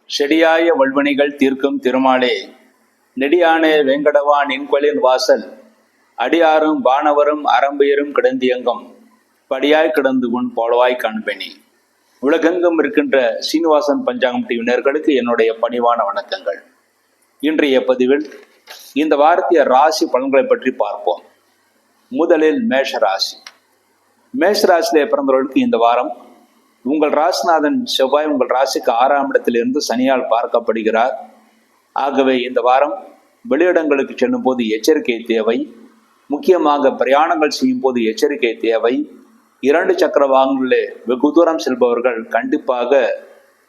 செடியாய வல்வினைகள் தீர்க்கும் திருமாலே, நெடியானே வெங்கடவா நின்கொலின் வாசல், அடியாரும் வானவரும் அறம்பெயரும் கிடந்தியங்கும், படியாய் கிடந்து உன் போலவாய் காண்பேனே. உலகெங்கும் இருக்கின்ற சீனிவாசன் பஞ்சாங்கம் டிவி நேயர்களுக்கு என்னுடைய பணிவான வணக்கங்கள். இன்றைய பதிவில் இந்த வாரத்திய ராசி பலன்களை பற்றி பார்ப்போம். முதலில் மேஷ ராசி. மேஷ ராசியிலே பிறந்தவர்களுக்கு இந்த வாரம் உங்கள் ராசிநாதன் செவ்வாய் உங்கள் ராசிக்கு 6ஆம் இடத்திலிருந்து சனியால் பார்க்கப்படுகிறார். ஆகவே இந்த வாரம் வெளியிடங்களுக்கு செல்லும் போது எச்சரிக்கை தேவை. முக்கியமாக பிரயாணங்கள் செய்யும் போது எச்சரிக்கை தேவை. 2 சக்கர வாகனங்களிலே வெகு தூரம் செல்பவர்கள் கண்டிப்பாக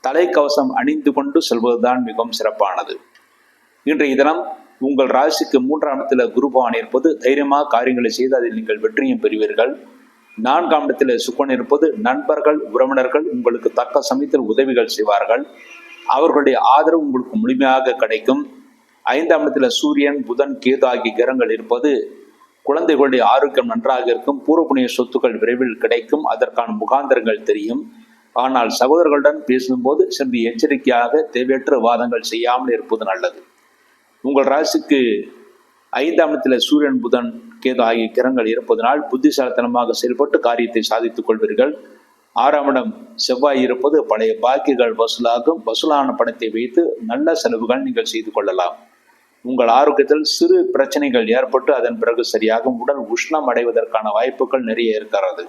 தலைக்கவசம் அணிந்து கொண்டு செல்வதுதான் மிகவும் சிறப்பானது. இன்றைய தினம் உங்கள் ராசிக்கு 3ஆம் இடத்தில் குரு பகவான் இருப்பது தைரியமாக காரியங்களை செய்து அதில் நீங்கள் வெற்றியும் பெறுவீர்கள். 4ஆம் இடத்தில் சுக்கிரன் இருப்பது நண்பர்கள் உறவினர்கள் உங்களுக்கு தக்க சமயத்தில் உதவிகள் செய்வார்கள். அவர்களுடைய ஆதரவு உங்களுக்கு முழுமையாக கிடைக்கும். 5ஆம் இடத்தில் சூரியன் புதன் கேது ஆகிய கிரகங்கள் இருப்பது குழந்தைகளுடைய ஆரோக்கியம் நன்றாக இருக்கும். பூர்வ புண்ணிய சொத்துக்கள் விரைவில் கிடைக்கும். அதற்கான முகாந்திரங்கள் தெரியும். ஆனால் சகோதரர்களுடன் பேசும்போது சிறிது எச்சரிக்கையாக தேவையற்ற வாதங்கள் செய்யாமல் இருப்பது நல்லது. உங்கள் ராசிக்கு 5ஆம் இடத்தில் சூரியன் புதன் கேது ஆகிய கிரகங்கள் இருப்பதனால் புத்திசாலித்தனமாக செயல்பட்டு காரியத்தை சாதித்துக் கொள்வீர்கள். 6ஆம் இடம் செவ்வாய் இருப்பது பழைய பாக்கிகள் வசூலாகும். வசூலான பணத்தை வைத்து நல்ல செலவுகள் நீங்கள் செய்து கொள்ளலாம். உங்கள் ஆரோக்கியத்தில் சிறு பிரச்சனைகள் ஏற்பட்டு அதன் பிறகு சரியாகும். உடல் உஷ்ணம் அடைவதற்கான வாய்ப்புகள் நிறைய இருக்கிறது.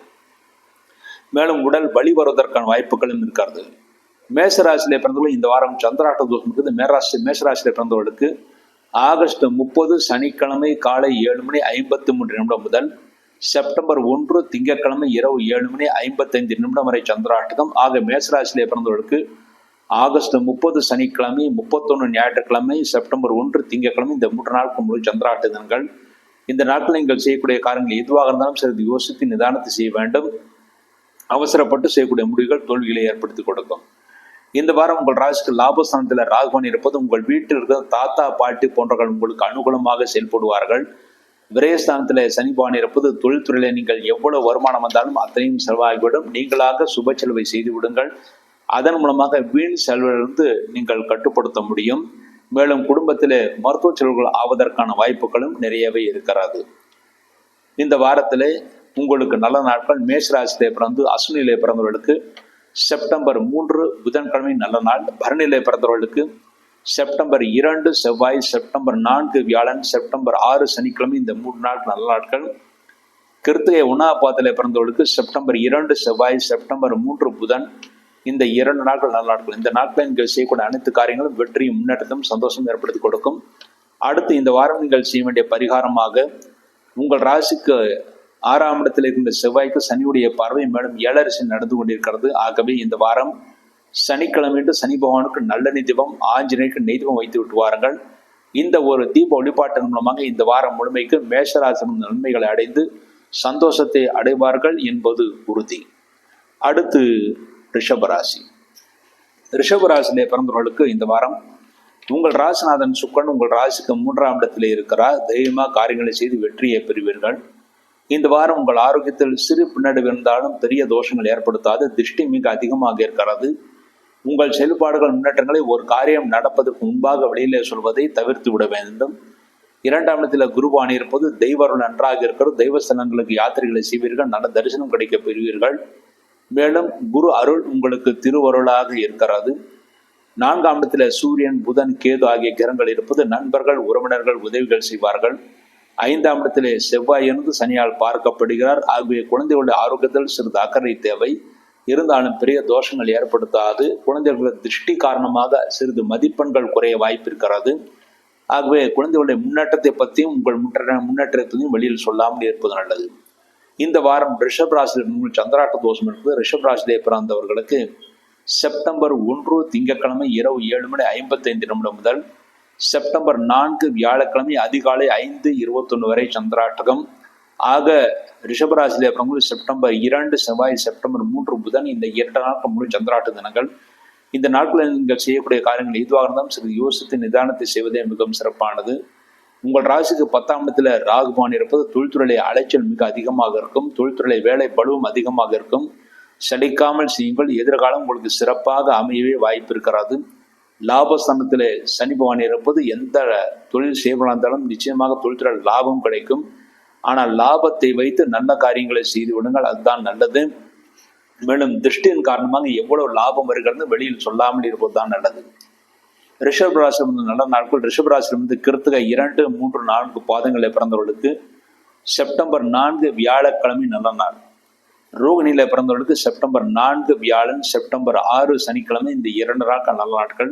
மேலும் உடல் வலி வருவதற்கான வாய்ப்புகளும் இருக்கிறது. மேஷராசியிலே பிறந்தவர்கள் இந்த வாரம் சந்திராஷ்ட தோஷம் இருக்குது. மேஷராசியிலே பிறந்தவர்களுக்கு ஆகஸ்ட் 30 சனிக்கிழமை காலை 7:53 முதல் செப்டம்பர் 1 திங்கட்கிழமை இரவு 7:55 வரை சந்திராஷ்டகம். ஆக மேஷராசியிலே பிறந்தவர்களுக்கு ஆகஸ்ட் 30 சனிக்கிழமை, 31 ஞாயிற்றுக்கிழமை, செப்டம்பர் 1 திங்கட்கிழமை, இந்த 3 நாட்கள் முழு சந்திராஷ்ட தினங்கள். இந்த நாட்களில் நீங்கள் செய்யக்கூடிய காரியங்கள் எதுவாக இருந்தாலும் சிறிது யோசித்து நிதானத்தை செய்ய வேண்டும். அவசரப்பட்டு செய்யக்கூடிய முடிவுகள் தோல்விகளை ஏற்படுத்தி கொடுக்கும். இந்த வாரம் உங்கள் ராசிக்கு லாபஸ்தானத்தில் ராகுபவன் இருப்பது உங்கள் வீட்டில் இருக்கிற தாத்தா பாட்டி போன்றவர்கள் உங்களுக்கு அனுகூலமாக செயல்படுவார்கள். விரயஸ்தானத்தில் சனி பகவான் இருப்பது தொழில்துறையில நீங்கள் எவ்வளவு வருமானம் வந்தாலும் அத்தனையும் செலவாகிவிடும். நீங்களாக சுப செலவை செய்து விடுங்கள். அதன் மூலமாக வீண் செலவிலிருந்து நீங்கள் கட்டுப்படுத்த முடியும். மேலும் குடும்பத்திலே மருத்துவ செலவுகள் ஆவதற்கான வாய்ப்புகளும் நிறையவே இருக்கிறது. இந்த வாரத்திலே உங்களுக்கு நல்ல நாட்கள். மேஷராசியிலே பிறந்து அஸ்வினியிலே பிறந்தவர்களுக்கு செப்டம்பர் 3 புதன்கிழமை நல்ல நாள். பரணியிலே பிறந்தவர்களுக்கு செப்டம்பர் 2 செவ்வாய், செப்டம்பர் 4 வியாழன், செப்டம்பர் 6 சனிக்கிழமை, இந்த 3 நாட்கள் நல்ல நாட்கள். கிருத்திகை 1ஆம் பாதத்திலே பிறந்தவர்களுக்கு செப்டம்பர் 2 செவ்வாய், செப்டம்பர் 3 புதன், இந்த 2 நாட்கள் நல்ல நாட்கள். இந்த நாட்களில் நீங்கள் செய்யக்கூடிய அனைத்து காரியங்களும் வெற்றியும் முன்னேற்றத்தையும் சந்தோஷம் ஏற்படுத்தி கொடுக்கும். அடுத்து இந்த வாரம் நீங்கள் செய்ய வேண்டிய பரிகாரமாக உங்கள் ராசிக்கு 6ஆம் இடத்தில் இருக்கின்ற செவ்வாய்க்கு சனியுடைய பார்வை மேலும் 7 நடந்து கொண்டிருக்கிறது. ஆகவே இந்த வாரம் சனிக்கிழமை சனி பகவானுக்கு நல்லெண்ணெய் தீபம், ஆஞ்சநேயருக்கு நெய் தீபம் வைத்து விட்டு வாருங்கள். இந்த ஒரு தீப வழிபாட்டின் மூலமாக இந்த வாரம் முழுமைக்கு மேஷராசி நன்மைகளை அடைந்து சந்தோஷத்தை அடைவார்கள் என்பது உறுதி. அடுத்து ரிஷபராசி. ரிஷபராசியிலே பிறந்தவர்களுக்கு இந்த வாரம் உங்கள் ராசிநாதன் சுக்கிரன் உங்கள் ராசிக்கு 3ஆம் இடத்திலே இருக்கிறார். தைரியமாக காரியங்களை செய்து வெற்றியை பெறுவீர்கள். இந்த வாரம் உங்கள் ஆரோக்கியத்தில் சிறு பின்னடைவு இருந்தாலும் பெரிய தோஷங்கள் ஏற்படுத்தாது. திருஷ்டி மிக அதிகமாக இருக்கிறது. உங்கள் செயல்பாடுகள் முன்னேற்றங்களை ஒரு காரியம் நடப்பதற்கு முன்பாக வெளியிலே சொல்வதை தவிர்த்து விட வேண்டும். 2ஆம் இடத்தில் குருவாணி இருப்பது தெய்வ அருள் நன்றாக இருக்கிறது. தெய்வ ஸ்தலங்களுக்கு யாத்திரைகளை செய்வீர்கள். நல்ல தரிசனம் கிடைக்க பெறுவீர்கள். மேலும் குரு அருள் உங்களுக்கு திருவருளாக இருக்கிறது. 4ஆம் இடத்தில் சூரியன் புதன் கேது ஆகிய கிரகங்கள் இருப்பது நண்பர்கள் உறவினர்கள் உதவிகள் செய்வார்கள். 5ஆம் இடத்திலே செவ்வாய் இருந்து சனியால் பார்க்கப்படுகிறார். ஆகிய குழந்தைகளுடைய ஆரோக்கியத்தில் சிறிது அக்கறை தேவை. இருந்தாலும் பெரிய தோஷங்கள் ஏற்படுத்தாது. குழந்தைகளுடைய திருஷ்டி காரணமாக சிறிது மதிப்பெண்கள் குறைய வாய்ப்பு இருக்கிறது. ஆகவே குழந்தைகளுடைய முன்னேற்றத்தை பற்றியும் உங்கள் முன்னேற்றத்தையும் வெளியில் சொல்லாமல் இருப்பது நல்லது. இந்த வாரம் ரிஷப் ராசியில் சந்திராஷ்ட தோஷம் இருக்குது. ரிஷப் ராசியிலே பிறந்தவர்களுக்கு செப்டம்பர் 1 திங்கட்கிழமை இரவு 7:55 முதல் செப்டம்பர் 4 வியாழக்கிழமை அதிகாலை 5:21 வரை சந்திராஷ்டகம். ஆக ரிஷபராசியிலே அப்புறம் செப்டம்பர் 2 செவ்வாய், செப்டம்பர் 3 புதன், இந்த 2 நாட்கள் முழு சந்திராஷ்ட தினங்கள். இந்த நாட்களில் நீங்கள் செய்யக்கூடிய காரியங்கள் எதுவாக இருந்தாலும் சிறிது யோசித்து நிதானத்தை செய்வதே மிகவும் சிறப்பானது. உங்கள் ராசிக்கு 10ஆம் இடத்துல ராகுபான் இருப்பது தொழில்துறையிலே அலைச்சல் மிக அதிகமாக இருக்கும். தொழில்துறையிலே வேலை பளுவும் அதிகமாக இருக்கும். சலிக்காமல் செய்யுங்கள். எதிர்காலம் உங்களுக்கு சிறப்பாக அமையவே வாய்ப்பு இருக்கிறது. லாபஸ்தானத்திலே சனி பகவான் இருப்பது எந்த தொழில் செய்வதாக இருந்தாலும் நிச்சயமாக தொழில்துறை லாபம் கிடைக்கும். ஆனால் லாபத்தை வைத்து நல்ல காரியங்களை செய்து விடுங்கள், அதுதான் நல்லது. மேலும் திருஷ்டியின் காரணமாக எவ்வளவு லாபம் வருகிறது வெளியில் சொல்லாமல் இருப்பது தான் நல்லது. ரிஷபராசிலிருந்து நல்ல நாட்கள். ரிஷபராசிலிருந்து கிருத்திகை 2, 3, 4 பாதங்களை பிறந்தவர்களுக்கு செப்டம்பர் 4 வியாழக்கிழமை நல்ல நாள். ரோகிணியில பிறந்தவர்களுக்கு செப்டம்பர் 4 வியாழன், செப்டம்பர் 6 சனிக்கிழமை, இந்த 2 நாட்கள் நல்ல நாட்கள்.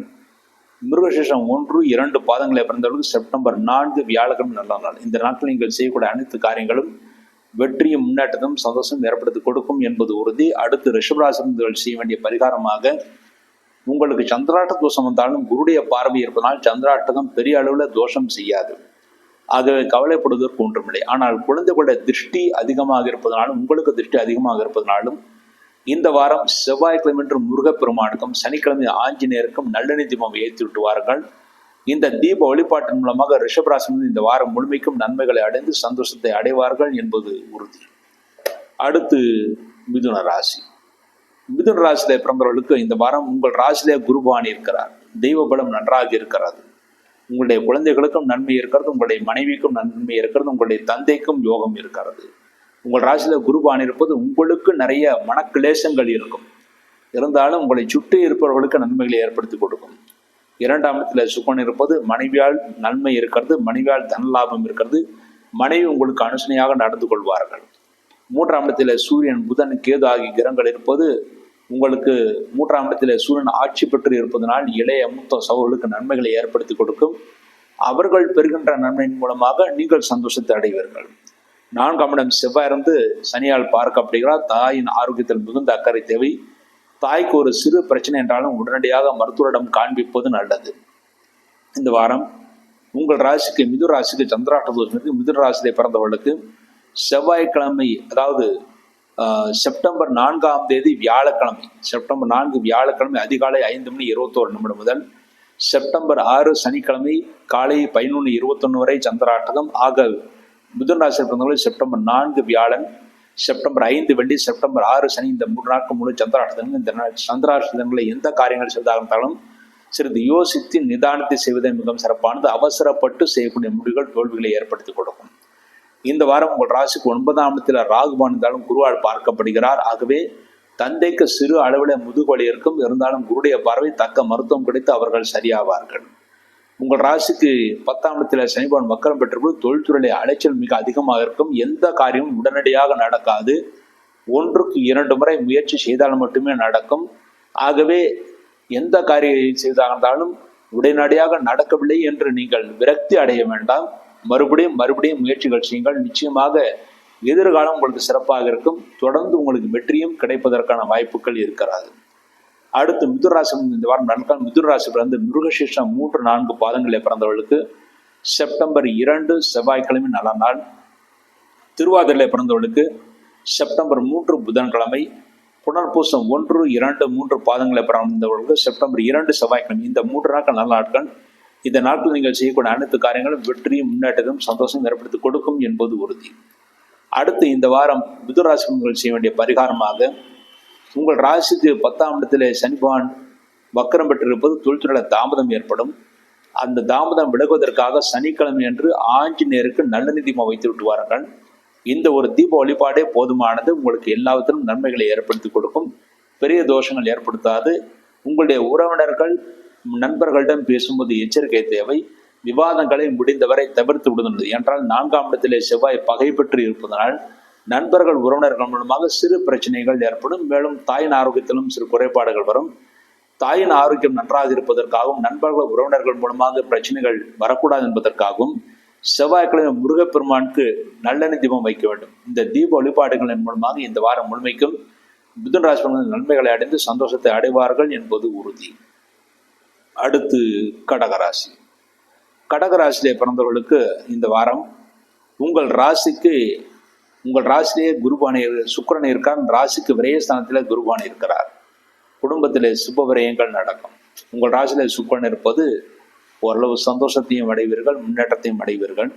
மிருகசீரிஷம் 1, 2 பாதங்களை பிறந்தவர்களுக்கு செப்டம்பர் 4 வியாழக்கிழமை நல்ல நாள். இந்த நாட்கள் நீங்கள் செய்யக்கூடிய அனைத்து காரியங்களும் வெற்றியும் முன்னேற்றமும் சந்தோஷம் ஏற்படுத்தி கொடுக்கும் என்பது உறுதி. அடுத்து ரிஷபராசினியர்கள் செய்ய வேண்டிய பரிகாரமாக, உங்களுக்கு சந்திராட்ட தோஷம் வந்தாலும் குருடைய பார்வை இருப்பதனால் சந்திராட்டகம் பெரிய அளவில் தோஷம் செய்யாது, ஆகவே கவலைப்படுவதற்கு ஒன்றுமில்லை. ஆனால் குழந்தைகளுடைய திருஷ்டி அதிகமாக இருப்பதனாலும் உங்களுக்கு திருஷ்டி அதிகமாக இருப்பதனாலும் இந்த வாரம் செவ்வாய்க்கிழமை என்று முருகப்பெருமானுக்கும் சனிக்கிழமை ஆஞ்சநேயருக்கும் நல்லெண்ணெய் தீபம் ஏற்றி விட்டுவார்கள். இந்த தீப வழிபாட்டின் மூலமாக ரிஷபராசி இந்த வாரம் முழுமைக்கும் நன்மைகளை அடைந்து சந்தோஷத்தை அடைவார்கள் என்பது உறுதி. அடுத்து மிதுன ராசி. மிதுன ராசியிலே பிறந்தவர்களுக்கு இந்த வாரம் உங்கள் ராசியிலே குருபானி இருக்கிறார். தெய்வ பலம் நன்றாக இருக்கிறது. உங்களுடைய குழந்தைகளுக்கும் நன்மை இருக்கிறது, உங்களுடைய மனைவிக்கும் நன்மை இருக்கிறது, உங்களுடைய தந்தைக்கும் யோகம் இருக்கிறது. உங்கள் ராசியில குருபானி இருப்பது உங்களுக்கு நிறைய மனக்கிளேசங்கள் இருக்கும், இருந்தாலும் உங்களை சுற்றி இருப்பவர்களுக்கு நன்மைகளை ஏற்படுத்தி கொடுக்கும். 2ஆம் இடத்துல சுக்கரன் இருப்பது மனைவியால் நன்மை இருக்கிறது, மனைவியால் தன லாபம் இருக்கிறது, மனைவி உங்களுக்கு அனுசனையாக நடந்து கொள்வார்கள். 3ஆம் இடத்துல சூரியன், புதன், கேது ஆகிய கிரகங்கள் இருப்பது உங்களுக்கு 3ஆம் இடத்துல சூரியன் ஆட்சி பெற்று இருப்பதனால் இளைய மூத்த சகோதரர்களுக்கு நன்மைகளை ஏற்படுத்தி கொடுக்கும். அவர்கள் பெறுகின்ற நன்மையின் மூலமாக நீங்கள் சந்தோஷத்தை அடைவீர்கள். 4ஆம் இடம் செவ்வாய் இருந்து சனியால் பார்க்கப்படுகிறார். தாயின் ஆரோக்கியத்தில் மிகுந்த அக்கறை தேவை. தாய்க்கு ஒரு சிறு பிரச்சனை என்றாலும் உடனடியாக மருத்துவரிடம் காண்பிப்பது நல்லது. இந்த வாரம் உங்கள் ராசிக்கு மிதுன ராசிக்கு சந்திராஷ்ட தோஷம் இருக்கு. மிதுன ராசியிலே பிறந்தவர்களுக்கு செவ்வாய்க்கிழமை, அதாவது செப்டம்பர் 4ஆம் தேதி வியாழக்கிழமை, செப்டம்பர் 4 வியாழக்கிழமை அதிகாலை 5:21 முதல் செப்டம்பர் 6 சனிக்கிழமை காலை 11:21 வரை சந்திராட்டகம். ஆக மிதுன ராசியில் பிறந்தவர்கள் செப்டம்பர் 4 வியாழன், செப்டம்பர் 5 வெள்ளி, செப்டம்பர் 6 சனி, இந்த 3 நாட்கள் முழு சந்திராஷ்டங்கள். இந்த சந்திராஷ்டங்களை எந்த காரியங்கள் செய்வதாக இருந்தாலும் சிறிது யோசித்து நிதானத்தை செய்வதை மிகவும் சிறப்பானது. அவசரப்பட்டு செய்யக்கூடிய முடிவுகள் தோல்விகளை ஏற்படுத்தி கொடுக்கும். இந்த வாரம் உங்கள் ராசிக்கு 9ஆம் இடத்தில் ராகுபான் இருந்தாலும் குருவால் பார்க்கப்படுகிறார். ஆகவே தந்தைக்கு சிறு அளவில் முதுகுவலி இருக்கும், இருந்தாலும் குருடைய பார்வை தக்க மருத்துவம் கிடைத்து அவர்கள் சரியாவார்கள். உங்கள் ராசிக்கு 10ஆம் இடத்தில் சனிபகவான் வக்கரம் பெற்றபோது தொழில்துறையிலே அலைச்சல் மிக அதிகமாக இருக்கும். எந்த காரியமும் உடனடியாக நடக்காது, 1க்கு 2 முறை முயற்சி செய்தால் மட்டுமே நடக்கும். ஆகவே எந்த காரியம் செய்தாலும் உடனடியாக நடக்கவில்லை என்று நீங்கள் விரக்தி அடைய வேண்டாம். மறுபடியும் முயற்சிகள் செய்யுங்கள். நிச்சயமாக எதிர்காலம் உங்களுக்கு சிறப்பாக இருக்கும். தொடர்ந்து உங்களுக்கு வெற்றியும் கிடைப்பதற்கான வாய்ப்புகள் இருக்கிறது. அடுத்து மிதுன ராசி. இந்த வாரம் நாட்கள் மிதுன ராசி பிறந்து மிருகசீரிஷம் 3, 4 பாதங்களில் பிறந்தவர்களுக்கு செப்டம்பர் 2 செவ்வாய்க்கிழமை நல்ல நாள். திருவாதிரையிலே பிறந்தவர்களுக்கு செப்டம்பர் 3 புதன்கிழமை. புனர்பூசம் 1, 2, 3 பாதங்களில் பிறந்தவர்களுக்கு செப்டம்பர் 2 செவ்வாய்க்கிழமை. இந்த 3 நாட்கள் நல்ல நாட்கள். இந்த நாட்கள் நீங்கள் செய்யக்கூடிய அனைத்து காரியங்களும் வெற்றியும் முன்னேற்றமும் சந்தோஷம் ஏற்படுத்தி கொடுக்கும் என்பது உறுதி. அடுத்து இந்த வாரம் மிதுன ராசிகள் செய்ய வேண்டிய பரிகாரமாக, உங்கள் ராசிக்கு 10ஆம் இடத்திலே சனி பகவான் வக்கரம் பெற்றிருப்பது தொழில்துறையில் தாமதம் ஏற்படும். அந்த தாமதம் விலகுவதற்காக சனிக்கிழமை அன்று ஆஞ்சநேயருக்கு நல்லெண்ணெய் தீபம் வைத்து விட்டுவார்கள். இந்த ஒரு தீப வழிபாடே போதுமானது. உங்களுக்கு எல்லாவற்றிலும் நன்மைகளை ஏற்படுத்தி கொடுக்கும், பெரிய தோஷங்கள் ஏற்படுத்தாது. உங்களுடைய உறவினர்கள் நண்பர்களிடம் பேசும்போது எச்சரிக்கை தேவை. விவாதங்களை முடிந்தவரை தவிர்த்து விடுகிறது. என்றால் 4ஆம் இடத்திலே செவ்வாய் பகை பெற்று இருப்பதனால் நண்பர்கள் உறவினர்கள் மூலமாக சிறு பிரச்சனைகள் ஏற்படும். மேலும் தாயின் ஆரோக்கியத்திலும் சிறு குறைபாடுகள் வரும். தாயின் ஆரோக்கியம் நன்றாக இருப்பதற்காகவும் நண்பர்கள் உறவினர்கள் மூலமாக பிரச்சனைகள் வரக்கூடாது என்பதற்காகவும் செவ்வாய்க்கிழமை முருகப்பெருமானுக்கு நல்லெண்ணெய் தீபம் வைக்க வேண்டும். இந்த தீப வழிபாடுகளின் மூலமாக இந்த வாரம் முழுமைக்கும் மிதுன ராசி நன்மைகளை அடைந்து சந்தோஷத்தை அடைவார்கள் என்பது உறுதி. அடுத்து கடகராசி. கடகராசியிலே பிறந்தவர்களுக்கு இந்த வாரம் உங்கள் ராசியிலேயே குருபானி சுக்கிரன் இருக்கார். ராசிக்கு விரயஸ்தானத்திலே குருபானி இருக்கிறார். குடும்பத்திலே சுப விரயங்கள் நடக்கும். உங்கள் ராசியிலே சுக்கிரன் இருப்பது ஓரளவு சந்தோஷத்தையும் அடைவீர்கள், முன்னேற்றத்தையும் அடைவீர்கள்.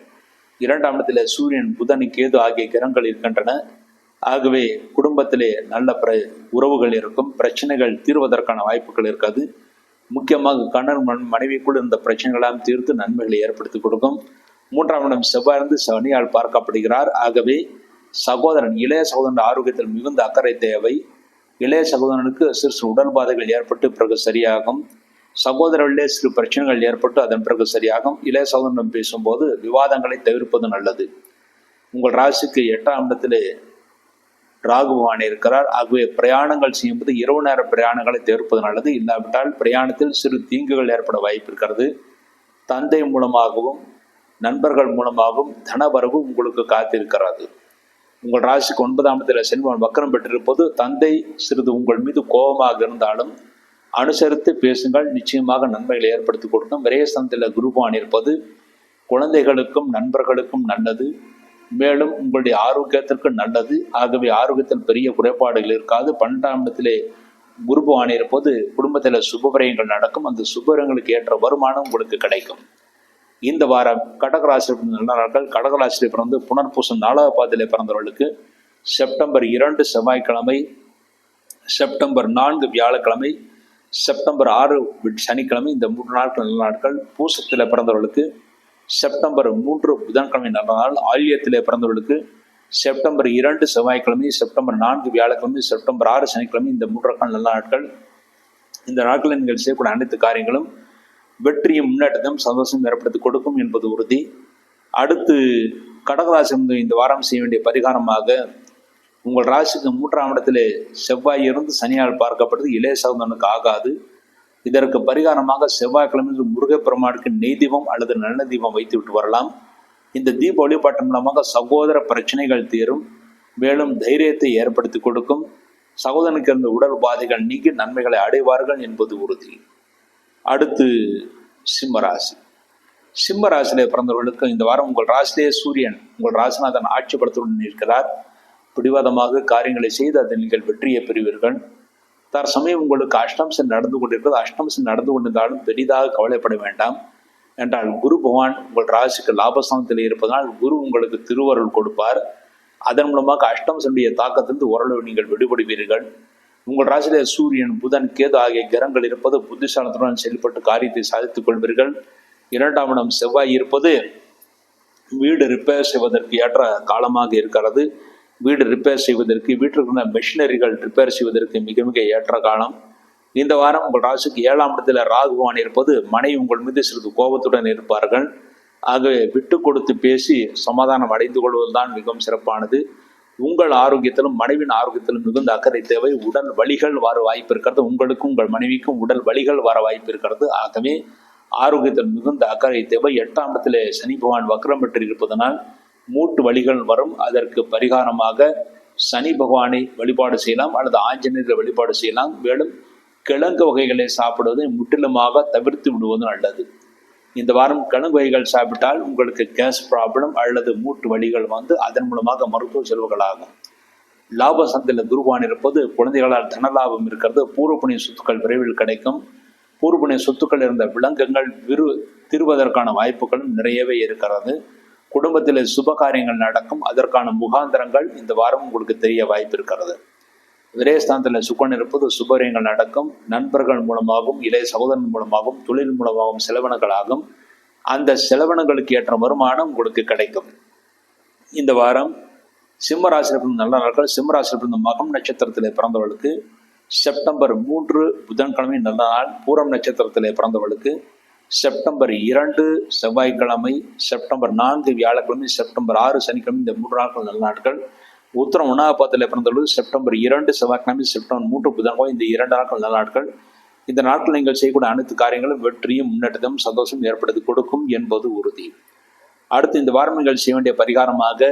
2ஆம் இடத்திலே சூரியன், புதன், கேது ஆகிய கிரகங்கள் இருக்கின்றன. ஆகவே குடும்பத்திலே நல்ல உறவுகள் இருக்கும். பிரச்சனைகள் தீர்வதற்கான வாய்ப்புகள் இருக்காது. முக்கியமாக கணவன் மனைவிக்குள் இந்த பிரச்சனைகளாம் தீர்த்து நன்மைகளை ஏற்படுத்தி கொடுக்கும். 3ஆம் இடம் செவ்வாயிலிருந்து சனியால் பார்க்கப்படுகிறார். ஆகவே சகோதரன் இளைய சகோதரன் ஆரோக்கியத்தில் மிகுந்த அக்கறை தேவை. இளைய சகோதரனுக்கு சிறு சிறு உடல்பாதைகள் ஏற்பட்டு பிறகு சரியாகும். சகோதரர்களே சிறு பிரச்சனைகள் ஏற்பட்டு அதன் பிறகு சரியாகும். இளைய சகோதரனிடம் பேசும்போது விவாதங்களை தவிர்ப்பது நல்லது. உங்கள் ராசிக்கு 8ஆம் இடத்திலே ராகு பகவான் இருக்கிறார். ஆகவே பிரயாணங்கள் செய்யும்போது இரவு நேர பிரயாணங்களை தவிர்ப்பது நல்லது. இல்லாவிட்டால் பிரயாணத்தில் சிறு தீங்குகள் ஏற்பட வாய்ப்பு இருக்கிறது. தந்தை மூலமாகவும் நண்பர்கள் மூலமாகவும் தனவரவு உங்களுக்கு காத்திருக்கிறது. உங்கள் ராசிக்கு 9ஆம் இடத்தில் செல்வன் வக்கரம் பெற்றிருப்பது தந்தை சிறிது உங்கள் மீது கோபமாக இருந்தாலும் அனுசரித்து பேசுங்கள், நிச்சயமாக நன்மைகளை ஏற்படுத்தி கொடுக்கும். விரயஸ்தானத்தில் குரு பகவான் இருப்பது குழந்தைகளுக்கும் நண்பர்களுக்கும் நல்லது, மேலும் உங்களுடைய ஆரோக்கியத்திற்கு நல்லது. ஆகவே ஆரோக்கியத்தில் பெரிய குறைபாடுகள் இருக்காது. 12ஆம் இடத்திலே குரு பகவான் இருப்பது குடும்பத்தில் சுபவிரயங்கள் நடக்கும். அந்த சுபவிரயங்களுக்கு ஏற்ற வருமானம் உங்களுக்கு கிடைக்கும். இந்த வாரம் கடகராசி நல்ல நாட்கள். கடகராசியில் பிறந்து புனர்பூசம் 4ஆவது பாதத்திலே பிறந்தவர்களுக்கு செப்டம்பர் 2 செவ்வாய்க்கிழமை, செப்டம்பர் 4 வியாழக்கிழமை, செப்டம்பர் 6 சனிக்கிழமை, இந்த 3 நாட்கள் நல்ல நாட்கள். பூசத்தில் பிறந்தவர்களுக்கு செப்டம்பர் 3 புதன்கிழமை நல்ல நாள். ஆயில்யத்திலே பிறந்தவர்களுக்கு செப்டம்பர் 2 செவ்வாய்க்கிழமை, செப்டம்பர் 4 வியாழக்கிழமை, செப்டம்பர் 6 சனிக்கிழமை, இந்த 3 நல்ல நாட்கள். இந்த நாட்களில் நீங்கள் செய்யக்கூடிய அனைத்து காரியங்களும் வெற்றியும் முன்னேற்றத்தையும் சந்தோஷம் ஏற்படுத்தி கொடுக்கும் என்பது உறுதி. அடுத்து கடகராசி இந்த வாரம் செய்ய வேண்டிய பரிகாரமாக உங்கள் ராசிக்கு 3ஆம் இடத்திலே செவ்வாய் இருந்து சனியால் பார்க்கப்படுது. இளைய சகோதரனுக்கு ஆகாது. இதற்கு பரிகாரமாக செவ்வாய்க்கிழமை முருகப்பெருமானுக்கு நெய் தீபம் அல்லது நல்ல தீபம் வைத்து விட்டு வரலாம். இந்த தீப வழிபாட்டின் மூலமாக சகோதர பிரச்சனைகள் தீரும், மேலும் தைரியத்தை ஏற்படுத்தி கொடுக்கும். சகோதரனுக்கு இருந்த உடல் பாதைகள் நீங்கி நன்மைகளை அடைவார்கள் என்பது உறுதி. அடுத்து சிம்மராசி. சிம்மராசியிலே பிறந்தவர்களுக்கு இந்த வாரம் உங்கள் ராசியிலே சூரியன் உங்கள் ராசிநாதன் ஆட்சிப்படுத்துடன் இருக்கிறார். பிடிவாதமாக காரியங்களை செய்து அதில் நீங்கள் வெற்றியை பெறுவீர்கள். தற்சமயம் உங்களுக்கு அஷ்டமசனி நடந்து கொண்டிருக்கிறது. அஷ்டமசனி நடந்து கொண்டிருந்தாலும் பெரிதாக கவலைப்பட வேண்டாம். என்றால் குரு பகவான் உங்கள் ராசிக்கு லாபஸ்தானத்தில் இருப்பதனால் குரு உங்களுக்கு திருவருள் கொடுப்பார். அதன் மூலமாக அஷ்டமசனுடைய தாக்கத்திலிருந்து ஓரளவு நீங்கள் விடுபடுவீர்கள். உங்கள் ராசியிலே சூரியன் புதன் கேது ஆகிய கிரகங்கள் இருப்பது புத்திசாலத்துடன் செயல்பட்டு காரியத்தை சாதித்துக் கொள்வீர்கள். 2ஆம் இடம் செவ்வாய் இருப்பது வீடு ரிப்பேர் செய்வதற்கு ஏற்ற காலமாக இருக்கிறது. வீடு ரிப்பேர் செய்வதற்கு, வீட்டிற்குள்ள மெஷினரிகள் ரிப்பேர் செய்வதற்கு மிக மிக ஏற்ற காலம். இந்த வாரம் உங்கள் ராசிக்கு 7ஆம் இடத்துல ராகு பகவான் இருப்பது மனைவி உங்கள் மீது சிறிது கோபத்துடன் இருப்பார்கள். ஆகவே விட்டு கொடுத்து பேசி சமாதானம் அடைந்து கொள்வதுதான் மிகவும் சிறப்பானது. உங்கள் ஆரோக்கியத்திலும் மனைவியின் ஆரோக்கியத்திலும் மிகுந்த அக்கறை தேவை. உடல் வலிகள் வர வாய்ப்பு இருக்கிறது. உங்களுக்கும் உங்கள் மனைவிக்கும் உடல் வலிகள் வர வாய்ப்பு இருக்கிறது. ஆகவே ஆரோக்கியத்தில் மிகுந்த அக்கறை தேவை. 8ஆம் இடத்திலே சனி பகவான் வக்ரம் பெற்று இருப்பதனால் மூட்டு வலிகள் வரும். அதற்கு பரிகாரமாக சனி பகவானை வழிபாடு செய்யலாம் அல்லது ஆஞ்சநேயரை வழிபாடு செய்யலாம். மேலும் கிழங்கு வகைகளை சாப்பிடுவதை முற்றிலுமாக தவிர்த்து விடுவது நல்லது. இந்த வாரம் கிழங்கு வகைகள் சாப்பிட்டால் உங்களுக்கு கேஸ் ப்ராப்ளம் அல்லது மூட்டு வலிகள் வந்து அதன் மூலமாக மருத்துவ செலவுகளாகும். லாபசந்தில் குருவான் இருப்பது குழந்தைகளால் தனலாபம் இருக்கிறது. பூர்வ புண்ணிய சொத்துக்கள் விரைவில் கிடைக்கும். பூர்வ புண்ணிய சொத்துக்கள் இருந்த விலங்குகள் திருவதற்கான வாய்ப்புகளும் நிறையவே இருக்கிறது. குடும்பத்தில் சுப காரியங்கள் நடக்கும். அதற்கான முகாந்திரங்கள் இந்த வாரம் உங்களுக்கு தெரிய வாய்ப்பு இருக்கிறது. விரயஸ்தானத்தில் சுக்கன் இருப்பது சுபரியங்கள் நடக்கும். நண்பர்கள் மூலமாகவும் இளைய சகோதரன் மூலமாகவும் தொழில் மூலமாகவும் செலவினங்களாகும். அந்த செலவினங்களுக்கு ஏற்ற வருமானம் உங்களுக்கு கிடைக்கும். இந்த வாரம் சிம்மராசியில் பிறந்த நல்ல நாட்கள். சிம்மராசியில் பிறந்த மகம் நட்சத்திரத்திலே பிறந்தவர்களுக்கு செப்டம்பர் 3 புதன்கிழமை நல்ல நாள். பூரம் நட்சத்திரத்திலே பிறந்தவர்களுக்கு செப்டம்பர் 2 செவ்வாய்க்கிழமை, செப்டம்பர் 4 வியாழக்கிழமை, செப்டம்பர் 6 சனிக்கிழமை, இந்த 3 நாட்கள் நல்ல நாட்கள். உத்தரம் 1ஆம் பாதத்தில் பிறந்தவர்கள் செப்டம்பர் 2 செவ்வாய்க்கிழமை, செப்டம்பர் 3 புதன்கிழமை, இந்த 2 நாட்கள் நல்ல நாட்கள். இந்த நாட்கள் நீங்கள் செய்யக்கூடிய அனைத்து காரியங்களும் வெற்றியும் முன்னேற்றத்தையும் சந்தோஷம் ஏற்படுத்தி கொடுக்கும் என்பது உறுதி. அடுத்து இந்த வாரம் நீங்கள் செய்ய வேண்டிய பரிகாரமாக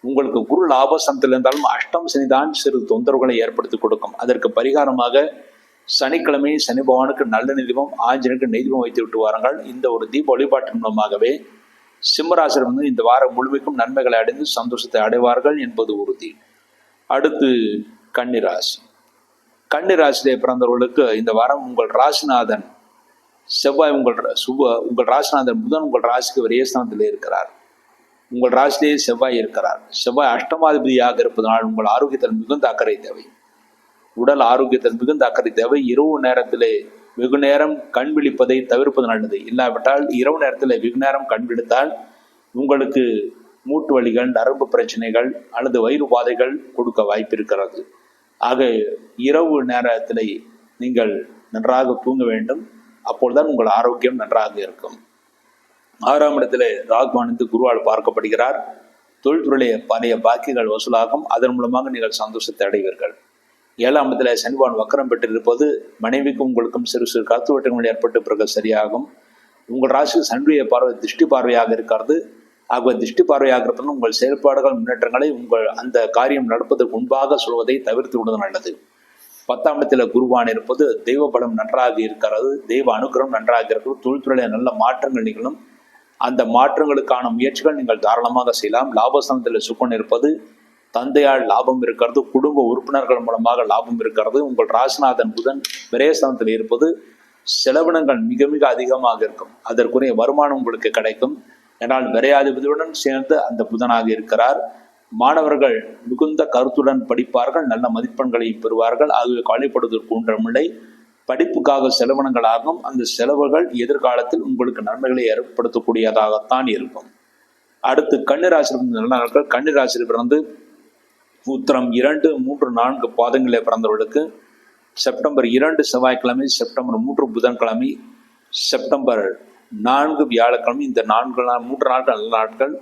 உங்களுக்கு குரு லாபஸ்தானத்தில் இருந்தாலும் அஷ்டம் சனிதான் சிறு தொந்தரவுகளை ஏற்படுத்தி கொடுக்கும். அதற்கு பரிகாரமாக சனிக்கிழமை சனி பகவானுக்கு நல்ல தீபம், ஆஞ்சநேயருக்கு நெய் தீபம் வைத்து விட்டு வாருங்கள். இந்த ஒரு தீப வழிபாட்டின் மூலமாகவே சிம்மராசியில் வந்து இந்த வாரம் முழுமைக்கும் நன்மைகளை அடைந்து சந்தோஷத்தை அடைவார்கள் என்பது உறுதி. அடுத்து கன்னிராசி. கன்னிராசியிலே பிறந்தவர்களுக்கு இந்த வாரம் உங்கள் ராசிநாதன் செவ்வாய் உங்கள் ராசிநாதன் புதன் உங்கள் ராசிக்கு விரயஸ்தானத்திலே இருக்கிறார். உங்கள் ராசியிலேயே செவ்வாய் இருக்கிறார். செவ்வாய் அஷ்டமாதிபதியாக இருப்பதனால் உங்கள் ஆரோக்கியத்தில் மிகுந்த அக்கறை தேவை. உடல் ஆரோக்கியத்தில் மிகுந்த அக்கறை தேவை. இரவு நேரத்திலே வெகு நேரம் கண் விழிப்பதை தவிர்ப்பது நல்லது. இல்லாவிட்டால் இரவு நேரத்தில் வெகு நேரம் கண் விழித்தால் உங்களுக்கு மூட்டு வலிகள், நரம்பு பிரச்சனைகள் அல்லது வயிறு பாதைகள் கொடுக்க வாய்ப்பு இருக்கிறது. ஆக இரவு நேரத்தில் நீங்கள் நன்றாக தூங்க வேண்டும். அப்பொழுதுதான் உங்கள் ஆரோக்கியம் நன்றாக இருக்கும். 6ஆம் இடத்துல ராகுவானது குருவால் பார்க்கப்படுகிறார். தொழில்துறையிலே பழைய பாக்கிகள் வசூலாகும். அதன் மூலமாக நீங்கள் சந்தோஷத்தை அடைவீர்கள். 7ஆம் இடத்துல சனிவான் வக்கரம் பெற்றிருப்பது மனைவிக்கும் உங்களுக்கும் சிறு சிறு கருத்துவட்டங்கள் ஏற்பட்டு பிறகு சரியாகும். உங்கள் ராசிக்கு சனியுடைய பார்வை திருஷ்டி பார்வையாக இருக்கிறது. ஆக திருஷ்டி பார்வையாக இருப்பது உங்கள் செயல்பாடுகள் முன்னேற்றங்களை உங்கள் அந்த காரியம் நடப்பதற்கு முன்பாக சொல்வதை தவிர்த்து விடுவது நல்லது. 10ஆம் இடத்துல குருவான் இருப்பது தெய்வ பலம் நன்றாக இருக்கிறது. தெய்வ அனுகிரகம் நன்றாக இருக்கிறது. தொழில்துறையில நல்ல மாற்றங்கள் நிகழும். அந்த மாற்றங்களுக்கான முயற்சிகள் நீங்கள் தாராளமாக செய்யலாம். லாபஸ்தானத்தில் சுக்கன் இருப்பது தந்தையால் லாபம் இருக்கிறது. குடும்ப உறுப்பினர்கள் மூலமாக லாபம் இருக்கிறது. உங்கள் ராசிநாதன் புதன் விரயஸ்தானத்தில் இருப்பது செலவினங்கள் மிக மிக அதிகமாக இருக்கும். அதற்குரிய வருமானம் உங்களுக்கு கிடைக்கும். ஏனால் விரையாதிபதியுடன் சேர்ந்து அந்த புதனாக இருக்கிறார். மாணவர்கள் மிகுந்த கருத்துடன் படிப்பார்கள். நல்ல மதிப்பெண்களை பெறுவார்கள். ஆகிய கவலைப்படுவதற்கு ஒன்றமில்லை. படிப்புக்காக செலவினங்களாகும். அந்த செலவுகள் எதிர்காலத்தில் உங்களுக்கு நன்மைகளை ஏற்படுத்தக்கூடியதாகத்தான் இருக்கும். அடுத்து கன்னிராசியில் நல்ல நாட்கள். கன்னிராசியில் பிறந்து உத்திரம் 2, 3, 4 பாதங்களில் பிறந்தவர்களுக்கு செப்டம்பர் 2 செவ்வாய்க்கிழமை, செப்டம்பர் 3 புதன்கிழமை, செப்டம்பர் 4 வியாழக்கிழமை, இந்த 3 நாட்கள் நல்ல நாட்கள்.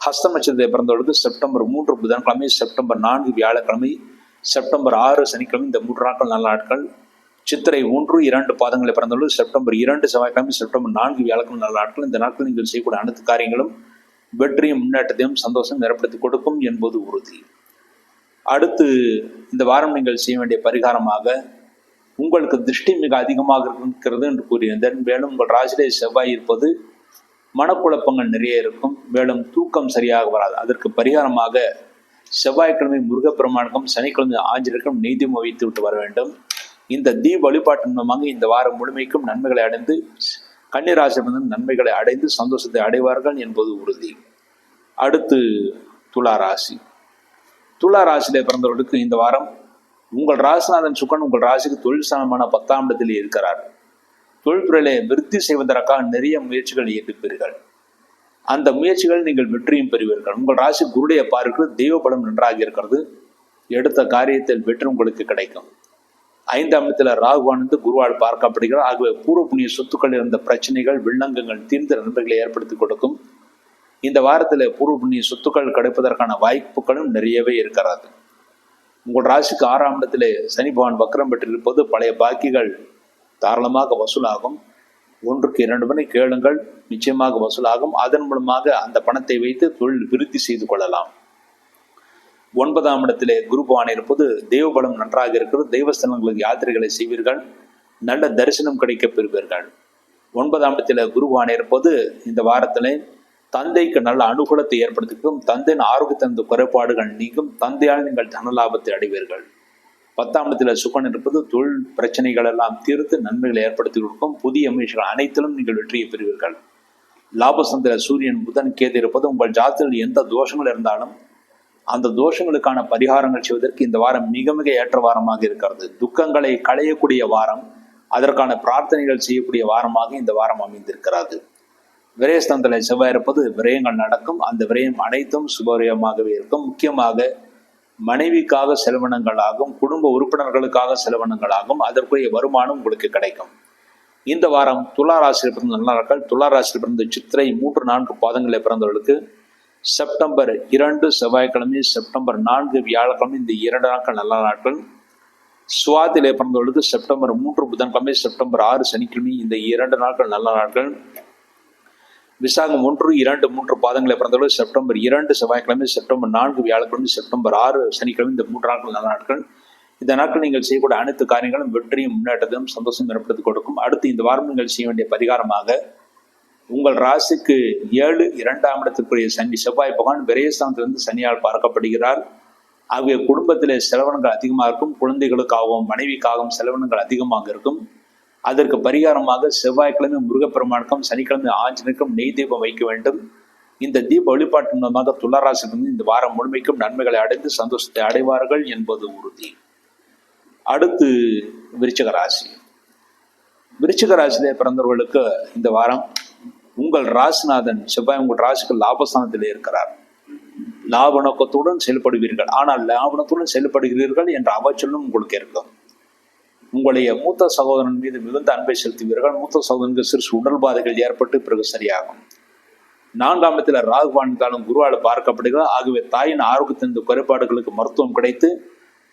ஹஸ்தம் நட்சத்திரத்தில் பிறந்தவர்களுக்கு செப்டம்பர் 3 புதன்கிழமை, செப்டம்பர் 4 வியாழக்கிழமை, செப்டம்பர் 6 சனிக்கிழமை, இந்த 3 நாட்கள் நல்ல நாட்கள். சித்திரை 1, 2 பாதங்களில் பிறந்தவர்கள் செப்டம்பர் 2 செவ்வாய்க்கிழமை, செப்டம்பர் 4 வியாழக்கிழமை நல்ல நாட்கள். இந்த நாட்கள் நீங்கள் செய்யக்கூடிய அனைத்து காரியங்களும் வெற்றியும் முன்னேற்றத்தையும் சந்தோஷம் ஏற்படுத்தி கொடுக்கும் என்பது உறுதி. அடுத்து இந்த வாரம் நீங்கள் செய்ய வேண்டிய பரிகாரமாக உங்களுக்கு திருஷ்டி மிக அதிகமாக இருக்கிறது என்று கூறியிருந்தேன். மேலும் உங்கள் ராசியிலே செவ்வாய் இருப்பது மனக்குழப்பங்கள் நிறைய இருக்கும். மேலும் தூக்கம் சரியாக வராது. அதற்கு பரிகாரமாக செவ்வாய்க்கிழமை முருகப்பெருமானுக்கும் சனிக்கிழமை ஆஞ்சநேயருக்கும் நெய்தீபம் வைத்து விட்டு வர வேண்டும். இந்த தீப வழிபாட்டின் மூலமாக இந்த வாரம் முழுமைக்கும் நன்மைகளை அடைந்து கன்னிராசி நன்மைகளை அடைந்து சந்தோஷத்தை அடைவார்கள் என்பது உறுதி. அடுத்து துலா ராசி. துலா ராசியிலே பிறந்தவர்களுக்கு இந்த வாரம் உங்கள் ராசிநாதன் சுக்கன் உங்கள் ராசிக்கு தொழில் ஸ்தானமான 10ஆம் இடத்தில் இருக்கிறார். தொழில்துறையிலே விருத்தி செய்வதற்காக நிறைய முயற்சிகள் எடுப்பீர்கள். அந்த முயற்சிகள் நீங்கள் வெற்றியும் பெறுவீர்கள். உங்கள் ராசி குருடைய பார்வை தெய்வ பலம் நன்றாக இருக்கிறது. எடுத்த காரியத்தில் வெற்றி உங்களுக்கு கிடைக்கும். 5ஆம் இடத்துல ராகுவானது குருவால் பார்க்கப்படுகிறார். ஆகவே பூர்வ புண்ணிய சொத்துக்கள் இருந்த பிரச்சனைகள் வில்லங்கங்கள் தீர்ந்த நன்மைகளை ஏற்படுத்தி கொடுக்கும். இந்த வாரத்தில் பூர்வ புண்ணிய சொத்துக்கள் கிடைப்பதற்கான வாய்ப்புகளும் நிறையவே இருக்கிறது. உங்கள் ராசிக்கு 6ஆம் இடத்திலே சனி பகவான் வக்ரம் பெற்றிருப்பது பழைய பாக்கிகள் தாராளமாக வசூலாகும். 1க்கு 2 முறை கேளுங்கள், நிச்சயமாக வசூலாகும். அதன் மூலமாக அந்த பணத்தை வைத்து தொழில் விருத்தி செய்து கொள்ளலாம். 9ஆம் இடத்திலே குரு பகவான் இருப்பது தெய்வ பலம் நன்றாக இருக்கிறது. தெய்வஸ்தலங்களுக்கு யாத்திரைகளை செய்வீர்கள். நல்ல தரிசனம் கிடைக்க பெறுவீர்கள். 9ஆம் இடத்திலே குரு பகவான் இருப்பது இந்த வாரத்திலே தந்தைக்கு நல்ல அனுகூலத்தை ஏற்படுத்திக்கும். தந்தையின் ஆரோக்கியத்தின் குறைபாடுகள் நீங்கும். தந்தையால் நீங்கள் தன லாபத்தை அடைவீர்கள். 10ஆம் இடத்துல சுக்கன் இருப்பது தொழில் பிரச்சனைகள் எல்லாம் தீர்த்து நன்மைகளை ஏற்படுத்தி கொடுக்கும். புதிய முயற்சிகள் அனைத்திலும் நீங்கள் வெற்றியை பெறுவீர்கள். லாபசந்திர சூரியன் புதன் கேது இருப்பது உங்கள் ஜாதகத்தில் எந்த தோஷங்கள் இருந்தாலும் அந்த தோஷங்களுக்கான பரிகாரங்கள் செய்வதற்கு இந்த வாரம் மிக மிக ஏற்ற வாரமாக இருக்கிறது. துக்கங்களை களையக்கூடிய வாரம், அதற்கான பிரார்த்தனைகள் செய்யக்கூடிய வாரமாக இந்த வாரம் அமைந்திருக்கிறது. விரயஸ்தானத்தில் செவ்வாய் இருப்பது விரயங்கள் நடக்கும். அந்த விரயம் அனைத்தும் சுபவிரயமாகவே இருக்கும். முக்கியமாக மனைவிக்காக செலவினங்களாகும், குடும்ப உறுப்பினர்களுக்காக செலவினங்களாகும். அதற்குரிய வருமானம் உங்களுக்கு கிடைக்கும். இந்த வாரம் துலா ராசியில் பிறந்த நல்ல நாட்கள். துலா ராசியில் பிறந்த சித்திரை 3, 4 பாதங்களில் பிறந்தவர்களுக்கு செப்டம்பர் 2 செவ்வாய்க்கிழமை, செப்டம்பர் 4 வியாழக்கிழமை, இந்த 2 நாட்கள் நல்ல நாட்கள். சுவாதியிலே பிறந்தவர்களுக்கு செப்டம்பர் 3 புதன்கிழமை, செப்டம்பர் 6 சனிக்கிழமை, இந்த 2 நாட்கள் நல்ல நாட்கள். விசாகம் 1, 2, 3 பாதங்களை பிறந்தவர்கள் செப்டம்பர் 2 செவ்வாய்க்கிழமை, செப்டம்பர் 4 வியாழக்கிழமை, செப்டம்பர் 6 சனிக்கிழமை, இந்த 3 நாட்கள் நல்ல நாட்கள். இந்த நாட்கள் நீங்கள் செய்யக்கூடிய அனைத்து காரியங்களும் வெற்றியும் முன்னேற்றத்தையும் சந்தோஷம் ஏற்படுத்தி கொடுக்கும். அடுத்து இந்த வாரம் நீங்கள் செய்ய வேண்டிய பரிகாரமாக உங்கள் ராசிக்கு 7, 2ஆம் இடத்திற்குரிய சனி செவ்வாய் பகவான் விரயஸ்தானத்திலிருந்து சனியால் பார்க்கப்படுகிறார். ஆகிய குடும்பத்திலே செலவினங்கள் அதிகமாக இருக்கும். குழந்தைகளுக்காகவும் மனைவிக்காகவும் செலவினங்கள் அதிகமாக இருக்கும். அதற்கு பரிகாரமாக செவ்வாய்க்கிழமை முருகப்பெருமானுக்கும் சனிக்கிழமை ஆஞ்சநேயருக்கும் நெய் தீபம் வைக்க வேண்டும். இந்த தீப வழிபாட்டின் மூலமாக துளாராசிலிருந்து இந்த வாரம் முழுமைக்கும் நன்மைகளை அடைந்து சந்தோஷத்தை அடைவார்கள் என்பது உறுதி. அடுத்து விருச்சிக ராசி. விருச்சிக ராசியிலே பிறந்தவர்களுக்கு இந்த வாரம் உங்கள் ராசிநாதன் செவ்வாய் உங்கள் ராசிக்கு லாபஸ்தானத்திலே இருக்கிறார். லாப நோக்கத்துடன் செயல்படுவீர்கள். ஆனால் லாபனத்துடன் செயல்படுகிறீர்கள் என்ற அவச்சொல்லும் உங்களுக்கு இருக்கும். உங்களுடைய மூத்த சகோதரன் மீது மிகுந்த அன்பை செலுத்துவீர்கள். மூத்த சகோதரனுக்கு சிறு உடல் பாதைகள் ஏற்பட்டு பிறகு சரியாகும். 4ஆம் இடத்துல ராகுவான் காலம் குருவால் பார்க்கப்படுகிறார். ஆகவே தாயின் ஆரோக்கியத்தின் குறைபாடுகளுக்கு மருத்துவம் கிடைத்து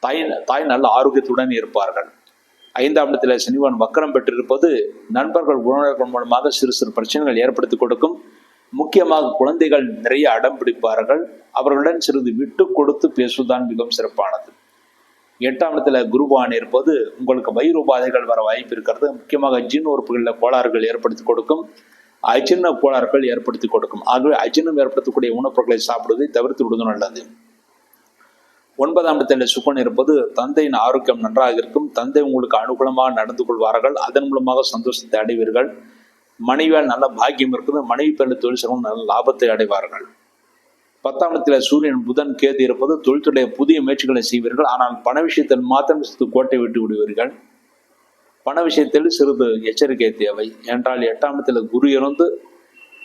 தாய் நல்ல ஆரோக்கியத்துடன் இருப்பார்கள். 5ஆம் இடத்துல சனிவான் வக்கரம் பெற்றிருப்பது நண்பர்கள் உறவினர்கள் மூலமாக சிறு சிறு பிரச்சனைகள் ஏற்படுத்தி கொடுக்கும். முக்கியமாக குழந்தைகள் நிறைய அடம் பிடிப்பார்கள். அவர்களுடன் சிறிது விட்டு கொடுத்து பேசுவதுதான் மிகவும் சிறப்பானது. 8ஆம் இடத்துல குருவான் இருப்பது உங்களுக்கு வயிறு உபாதைகள் வர வாய்ப்பு இருக்கிறது. முக்கியமாக ஜீன் உறுப்புகளில் கோளாறுகள் ஏற்படுத்தி கொடுக்கும். அஜீர்ண கோளாறுகள் ஏற்படுத்தி கொடுக்கும். ஆகவே அஜீர்ணம் ஏற்படுத்தக்கூடிய உணவுப் பொருட்களை சாப்பிடுவதை தவிர்த்து விடுவது நல்லது. 9ஆம் இடத்துல சுக்கன் இருப்பது தந்தையின் ஆரோக்கியம் நன்றாக இருக்கும். தந்தை உங்களுக்கு அனுகூலமாக நடந்து கொள்வார்கள். அதன் மூலமாக சந்தோஷத்தை அடைவீர்கள். மனைவியால் நல்ல பாக்கியம் இருக்குது. மனைவி பேரில் தொழில் செய்வதும் நல்ல லாபத்தை அடைவார்கள். 10ஆம் இடத்துல சூரியன் புதன் கேது இருப்பது தொழில்துறை புதிய முயற்சிகளை செய்வீர்கள். ஆனால் பண விஷயத்தில் மாத்திரம் கோட்டை விட்டு விடுவீர்கள். பண விஷயத்தில் சிறிது எச்சரிக்கை தேவை. என்றால் 8ஆம் இடத்துல குரு இருந்து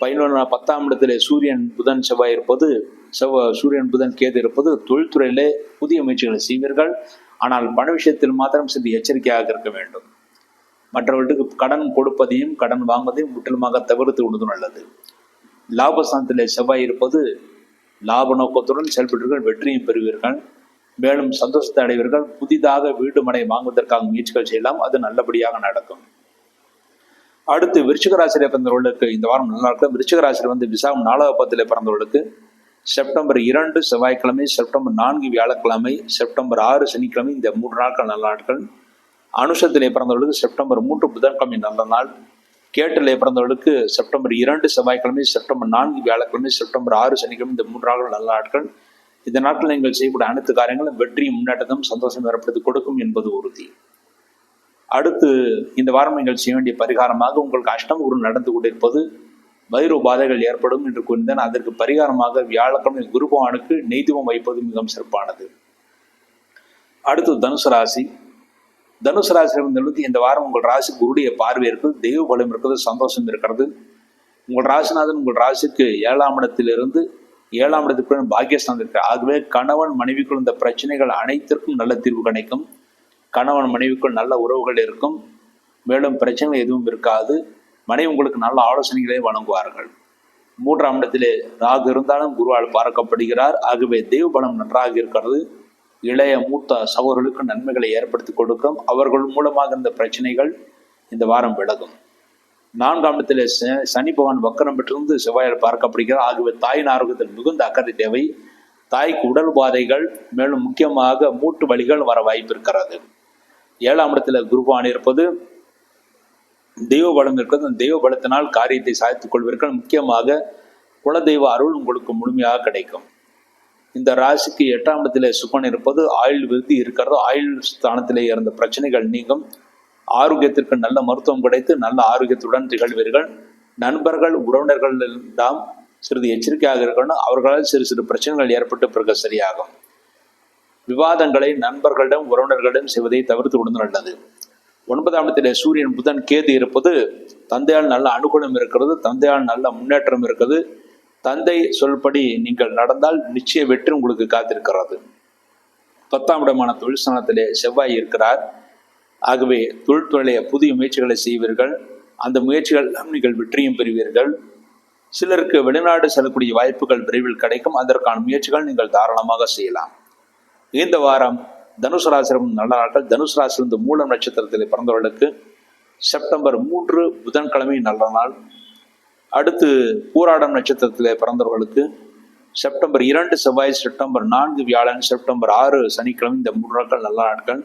10ஆம் இடத்துல சூரியன் புதன் செவ்வாய் இருப்பது சூரியன் புதன் கேது இருப்பது தொழில்துறையிலே புதிய முயற்சிகளை செய்வீர்கள். ஆனால் பண விஷயத்தில் மாத்திரம் சிறிது எச்சரிக்கையாக இருக்க வேண்டும். மற்றவர்களுக்கு கடன் கொடுப்பதையும் கடன் வாங்குவதையும் முற்றிலுமாக தவிர்த்து விடுவது நல்லது. லாபஸ்தானத்திலே செவ்வாய் இருப்பது லாப நோக்கத்துடன் செயல்படுவீர்கள். வெற்றியும் பெறுவீர்கள். மேலும் சந்தோஷத்தை அடைவீர்கள். புதிதாக வீடு மனை வாங்குவதற்காக முயற்சிகள் செய்யலாம். அது நல்லபடியாக நடக்கும். அடுத்து விருச்சிக ராசியிலே பிறந்தவர்களுக்கு இந்த வாரம் நல்லா இருக்கும். விருச்சிக ராசியில் விசாகம் 4ஆம் பாதத்திலே பிறந்தவர்களுக்கு செப்டம்பர் 2 செவ்வாய்க்கிழமை, செப்டம்பர் 4 வியாழக்கிழமை, செப்டம்பர் 6 சனிக்கிழமை, இந்த 3 நாட்கள் நல்ல நாட்கள். அனுஷத்திலே பிறந்தவர்களுக்கு செப்டம்பர் 3 புதன்கிழமை நல்ல நாள். கேட்டிலே பிறந்தவர்களுக்கு செப்டம்பர் 2 செவ்வாய்க்கிழமை, செப்டம்பர் 4 வியாழக்கிழமை, செப்டம்பர் 6 சனிக்கிழமை, இந்த 3 நாட்கள் நல்ல நாட்கள். இந்த நாட்கள் நீங்கள் செய்யக்கூடிய அனைத்து காரியங்களும் வெற்றியும் முன்னேற்றமும் சந்தோஷம் ஏற்படுத்தி கொடுக்கும் என்பது உறுதி. அடுத்து இந்த வாரம் நீங்கள் செய்ய வேண்டிய பரிகாரமாக உங்களுக்கு அஷ்டம குரு நடந்து கொண்டிருப்பது வயிறு உபாதைகள் ஏற்படும் என்று கூறினேன். அதற்கு பரிகாரமாக வியாழக்கிழமை குரு பகவானுக்கு நெய்தீபம் வைப்பது மிகவும் சிறப்பானது. அடுத்து தனுசு ராசி. தனுசு ராசி இந்த வாரம் உங்கள் ராசி குருடைய பார்வை இருக்குது. தெய்வ பலம் இருக்கிறது. சந்தோஷம் இருக்கிறது. உங்கள் ராசிநாதன் உங்கள் ராசிக்கு 7ஆம் இடத்திலிருந்து 7ஆம் இடத்துக்கு பாக்கியஸ்தானம் இருக்கிறார். ஆகவே கணவன் மனைவிக்குள் இந்த பிரச்சனைகள் அனைத்திற்கும் நல்ல தீர்வு கிடைக்கும். கணவன் மனைவிக்குள் நல்ல உறவுகள் இருக்கும். மேலும் பிரச்சனைகள் எதுவும் இருக்காது. மனைவி உங்களுக்கு நல்ல ஆலோசனைகளை வழங்குவார்கள். 3ஆம் இடத்திலே ராகு இருந்தாலும் குருவால் பார்க்கப்படுகிறார். ஆகவே தெய்வ பலம் நன்றாக இருக்கிறது. இளைய மூத்த சகோதரர்களுக்கு நன்மைகளை ஏற்படுத்தி கொடுக்கும். அவர்கள் மூலமாக இந்த பிரச்சனைகள் இந்த வாரம் விலகும். 4ஆம் இடத்திலே சனி பகவான் வக்கரம் பெற்றிருந்து செவ்வாயால் பார்க்கப்படுகிறார். ஆகவே தாயின் ஆரோக்கியத்தில் மிகுந்த அக்கறை தேவை. தாய்க்கு உடல் பாதைகள் மேலும் முக்கியமாக மூட்டு வலிகள் வர வாய்ப்பு இருக்கிறது. 7ஆம் இடத்துல குருவான் இருப்பது தெய்வ பலம் இருக்கிறது. அந்த தெய்வ பலத்தினால் காரியத்தை சாதித்துக் கொள்வீர்கள். முக்கியமாக குலதெய்வ அருள் உங்களுக்கு முழுமையாக கிடைக்கும். இந்த ராசிக்கு 8ஆம் இடத்திலே சுக்கன் இருப்பது ஆயுள் விருத்தி இருக்கிறது. ஆயுள் ஸ்தானத்திலே இருந்த பிரச்சனைகள் நீங்கும். ஆரோக்கியத்திற்கு நல்ல மருத்துவம் கிடைத்து நல்ல ஆரோக்கியத்துடன் திகழ்வீர்கள். நண்பர்கள் உறவினர்களிடம் சிறிது எச்சரிக்கையாக இருக்கணும். அவர்களால் சிறு சிறு பிரச்சனைகள் ஏற்பட்டு பிறகு சரியாகும். விவாதங்களை நண்பர்களிடம் உறவினர்களிடம் செய்வதை தவிர்த்து விடுவது நல்லது. 9ஆம் இடத்திலே சூரியன் புதன் கேது இருப்பது தந்தையால் நல்ல அனுகூலம் இருக்கிறது. தந்தையால் நல்ல முன்னேற்றம் இருக்கிறது. தந்தை சொல்படி நீங்கள் நடந்தால் நிச்சய வெற்றி உங்களுக்கு காத்திருக்கிறது. 10ஆம் இடமான தொழில் ஸ்தானத்திலே செவ்வாய் இருக்கிறார். ஆகவே தொழில்துறையிலே புதிய முயற்சிகளை செய்வீர்கள். அந்த முயற்சிகள் நீங்கள் வெற்றியும் பெறுவீர்கள். சிலருக்கு வெளிநாடு செல்லக்கூடிய வாய்ப்புகள் விரைவில் கிடைக்கும். அதற்கான முயற்சிகள் நீங்கள் தாராளமாக செய்யலாம். இந்த வாரம் தனுசு ராசியிலும் நல்ல நாட்கள். தனுசு ராசியிலிருந்து மூலம் நட்சத்திரத்தில் பிறந்தவர்களுக்கு செப்டம்பர் 3 புதன்கிழமை நல்ல நாள். அடுத்து பூராடம் நட்சத்திரத்தில் பிறந்தவர்களுக்கு செப்டம்பர் 2 செவ்வாய், செப்டம்பர் 4 வியாழன், செப்டம்பர் 6 சனிக்கிழமை, இந்த 3 நாட்கள் நல்ல நாட்கள்.